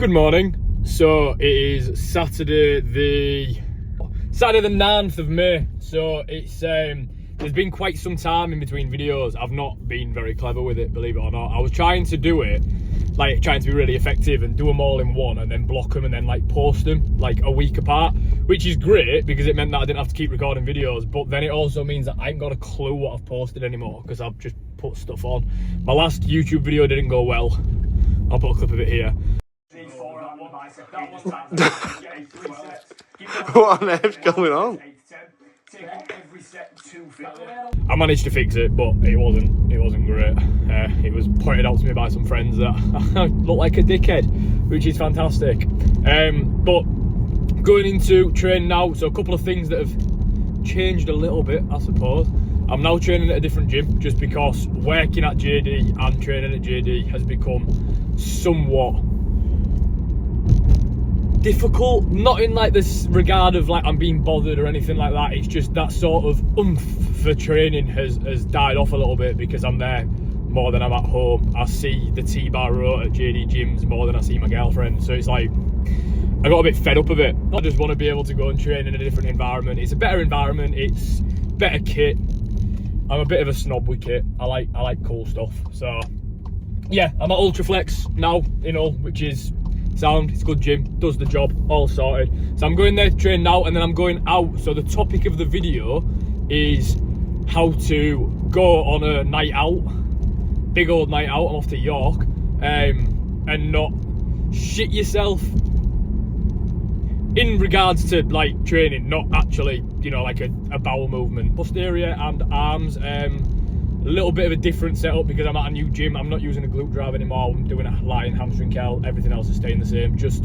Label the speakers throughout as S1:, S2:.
S1: Good morning. So it is Saturday the 9th of May. So it's there's been quite some time in between videos. I've not been very clever with it, believe it or not. I was trying to do it, like trying to be really effective and do them all in one and then block them and then like post them like a week apart, which is great because it meant that I didn't have to keep recording videos. But then it also means that I ain't got a clue what I've posted anymore because I've just put stuff on. My last YouTube video didn't go well. I'll put a clip of it here.
S2: What on earth's going on?
S1: I managed to fix it, but it wasn't great. It was pointed out to me by some friends that I look like a dickhead, which is fantastic. But going into training now, so a couple of things that have changed a little bit, I suppose. I'm now training at a different gym just because working at JD and training at JD has become somewhat difficult, not in like this regard of like I'm being bothered or anything like that. It's just that sort of oomph for training has died off a little bit because I'm there more than I'm at home. I see the T-bar row at JD gyms more than I see my girlfriend, so it's like I got a bit fed up of it. I just want to be able to go and train in a different environment. It's a better environment, it's better kit. I'm a bit of a snob with kit. I like cool stuff. So yeah, I'm at Ultraflex now, which is sound. It's a good gym, does the job, all sorted. So I'm going there to train now, and then I'm going out. So the topic of the video is how to go on a night out, big old night out. I'm off to York, and not shit yourself in regards to like training, not actually, like a bowel movement. Posterior and arms, a little bit of a different setup because I'm at a new gym. I'm not using a glute drive anymore. I'm doing a lying hamstring curl. Everything else is staying the same, just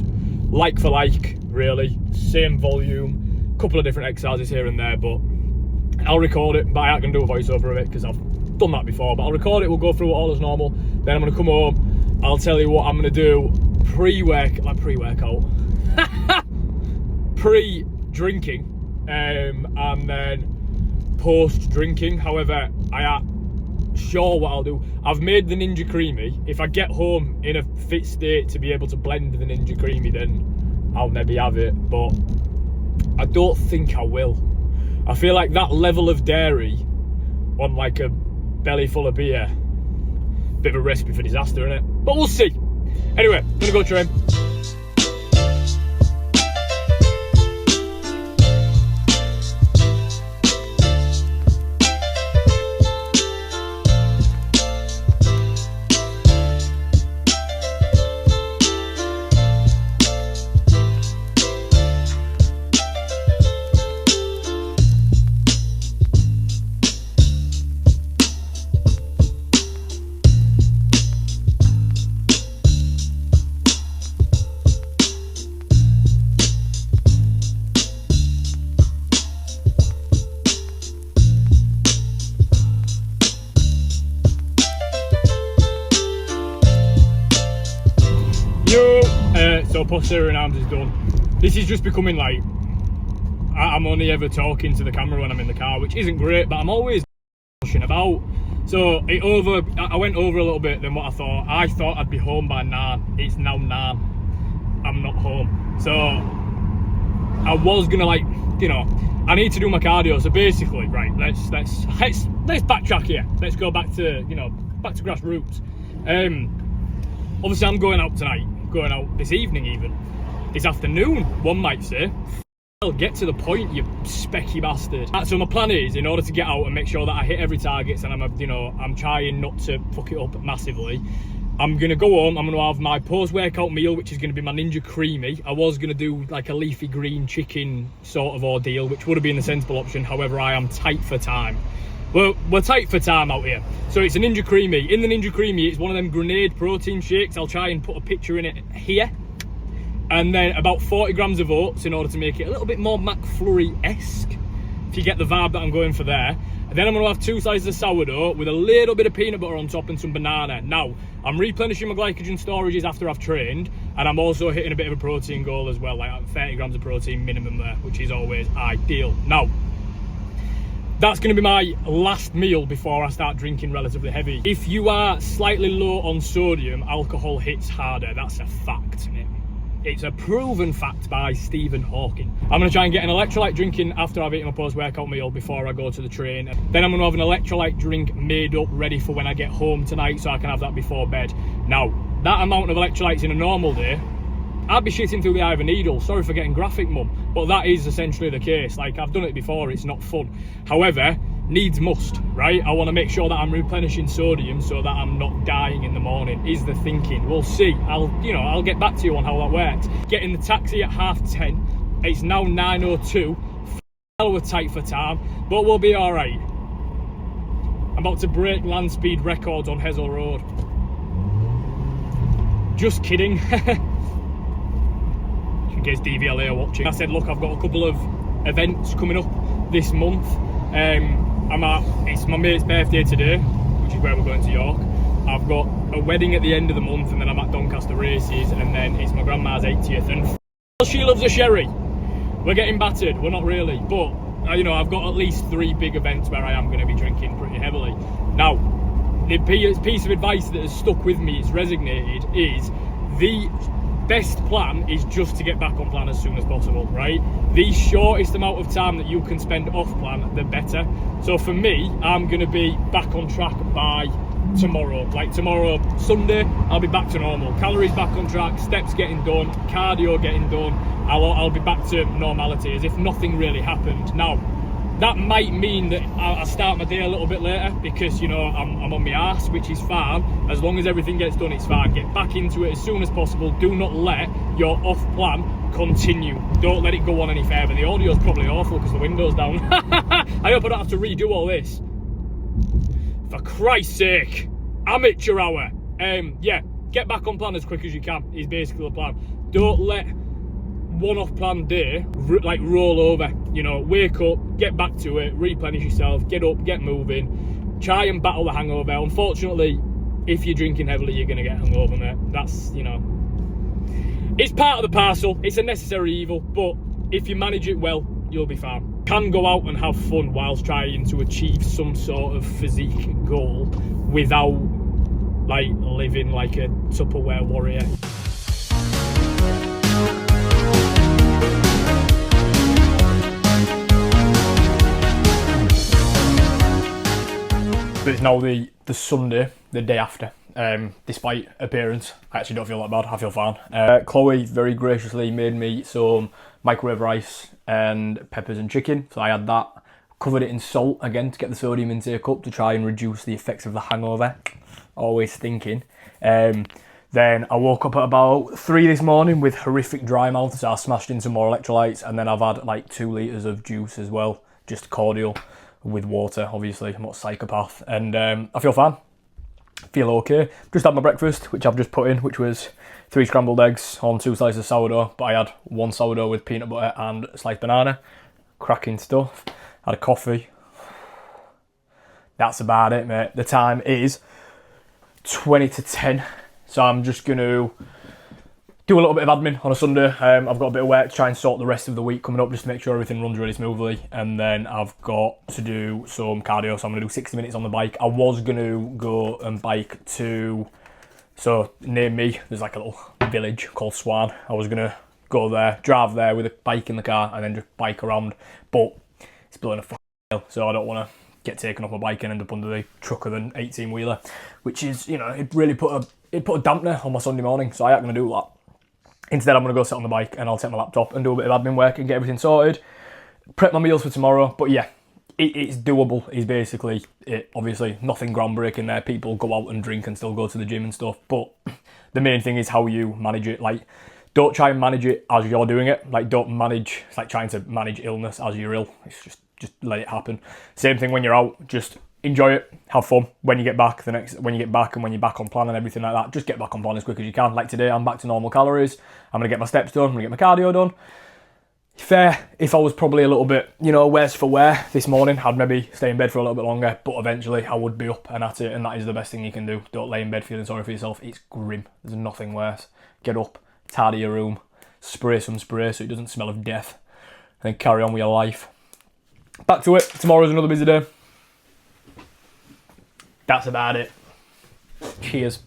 S1: like for like, really. Same volume, couple of different exercises here and there, but I'll record it. But I ain't gonna do a voiceover of it because I've done that before. But I'll record it, we'll go through it all as normal. Then I'm gonna come home, I'll tell you what I'm gonna do pre-workout, pre-drinking, and then post-drinking. However, I am sure what I'll do. I've made the Ninja Creamy. If I get home in a fit state to be able to blend the Ninja Creamy, then I'll maybe have it, but I don't think I will. I feel like that level of dairy on like a belly full of beer, bit of a recipe for disaster, isn't it? But we'll see. Anyway, I'm gonna go train. So posterior and arms is done. This is just becoming like, I'm only ever talking to the camera when I'm in the car, which isn't great, but I'm always pushing about. So I went over a little bit than what I thought. I thought I'd be home by 9. It's now 9. I'm not home. So I was gonna I need to do my cardio. So basically, right, let's backtrack here. Let's go back to back to grassroots. Obviously I'm going out tonight. Going out this evening, even this afternoon, one might say. I'll get to the point, you specky bastard. So my plan is, in order to get out and make sure that I hit every target, and I'm trying not to fuck it up massively, I'm gonna go home. I'm gonna have my post-workout meal, which is gonna be my Ninja Creamy. I was gonna do like a leafy green chicken sort of ordeal, which would have been the sensible option. However, I am tight for time. Well, we're tight for time out here. So it's a Ninja Creamy. In the Ninja Creamy, it's one of them grenade protein shakes. I'll try and put a picture in it here. And then about 40 grams of oats in order to make it a little bit more McFlurry-esque, if you get the vibe that I'm going for there. And then I'm gonna have 2 slices of sourdough with a little bit of peanut butter on top and some banana. Now, I'm replenishing my glycogen storages after I've trained, and I'm also hitting a bit of a protein goal as well, like 30 grams of protein minimum there, which is always ideal. Now, that's going to be my last meal before I start drinking relatively heavy. If you are slightly low on sodium, alcohol hits harder. That's a fact, isn't it? It's a proven fact by Stephen Hawking. I'm going to try and get an electrolyte drink in after I've eaten my post-workout meal before I go to the train. Then I'm going to have an electrolyte drink made up ready for when I get home tonight, so I can have that before bed. Now, that amount of electrolytes in a normal day, I'd be shitting through the eye of a needle. Sorry for getting graphic, mum, but that is essentially the case. Like, I've done it before, it's not fun. However, needs must, right? I want to make sure that I'm replenishing sodium so that I'm not dying in the morning, is the thinking. We'll see. I'll get back to you on how that works. Getting the taxi at 10:30. It's now 9:02. Hell, we're tight for time, but we'll be all right. I'm about to break land speed records on Hessel Road. Just kidding. In case DVLA are watching. I said, look, I've got a couple of events coming up this month. It's my mate's birthday today, which is where we're going to York. I've got a wedding at the end of the month, and then I'm at Doncaster races, and then it's my grandma's 80th, and she loves a sherry. We're getting battered. We're not really, but I've got at least 3 big events where I am going to be drinking pretty heavily. Now, the piece of advice that has stuck with me, it's resonated, is the best plan is just to get back on plan as soon as possible, right? The shortest amount of time that you can spend off plan, the better. So for me, I'm going to be back on track by tomorrow. Like tomorrow, Sunday, I'll be back to normal. Calories back on track, steps getting done, cardio getting done. I'll be back to normality as if nothing really happened. Now, that might mean that I start my day a little bit later because, I'm on my arse, which is fine. As long as everything gets done, it's fine. Get back into it as soon as possible. Do not let your off plan continue. Don't let it go on any further. The audio's probably awful because the window's down. I hope I don't have to redo all this. For Christ's sake. Amateur hour. Get back on plan as quick as you can is basically the plan. Don't let one off plan day roll over. Wake up, get back to it, replenish yourself, get up, get moving, try and battle the hangover. Unfortunately, if you're drinking heavily, you're going to get hungover, mate. That's, it's part of the parcel. It's a necessary evil, but if you manage it well, you'll be fine. Can go out and have fun whilst trying to achieve some sort of physique goal without living like a Tupperware warrior. But it's now the Sunday, the day after. Despite appearance, I actually don't feel that bad. I feel fine. Chloe very graciously made me some microwave rice and peppers and chicken. So I had that, covered it in salt again to get the sodium intake up to try and reduce the effects of the hangover. Always thinking. Then I woke up at about 3 this morning with horrific dry mouth, so I smashed in some more electrolytes, and then I've had 2 litres of juice as well, just cordial with water, obviously. I'm not a psychopath, and I feel fine. Feel okay. Just had my breakfast, which I've just put in, which was 3 scrambled eggs on 2 slices of sourdough, but I had 1 sourdough with peanut butter and a sliced banana. Cracking stuff. Had a coffee. That's about it, mate. The time is 20 to 10. So I'm just going to do a little bit of admin on a Sunday. I've got a bit of work to try and sort the rest of the week coming up just to make sure everything runs really smoothly. And then I've got to do some cardio. So I'm going to do 60 minutes on the bike. I was going to go and bike so near me, there's a little village called Swan. I was going to go there, drive there with a bike in the car and then just bike around. But it's blowing a fucking hill, so I don't want to get taken off my bike and end up under the truck of an 18-wheeler, which is, it really put a dampener on my Sunday morning, so I ain't going to do that. Instead, I'm going to go sit on the bike and I'll take my laptop and do a bit of admin work and get everything sorted, prep my meals for tomorrow. But yeah, it's doable is basically it. Obviously, nothing groundbreaking there. People go out and drink and still go to the gym and stuff, but the main thing is how you manage it. Don't try and manage it as you're doing it. Don't manage, it's like trying to manage illness as you're ill. It's just let it happen. Same thing when you're out, just enjoy it, have fun. When you get back, when you get back and when you're back on plan and everything like that, just get back on plan as quick as you can. Like today, I'm back to normal calories. I'm going to get my steps done, I'm going to get my cardio done. Fair, if I was probably a little bit, worse for wear this morning, I'd maybe stay in bed for a little bit longer, but eventually I would be up and at it, and that is the best thing you can do. Don't lay in bed feeling sorry for yourself. It's grim. There's nothing worse. Get up, tidy your room, spray some spray so it doesn't smell of death, and then carry on with your life. Back to it. Tomorrow's another busy day. That's about it. Cheers.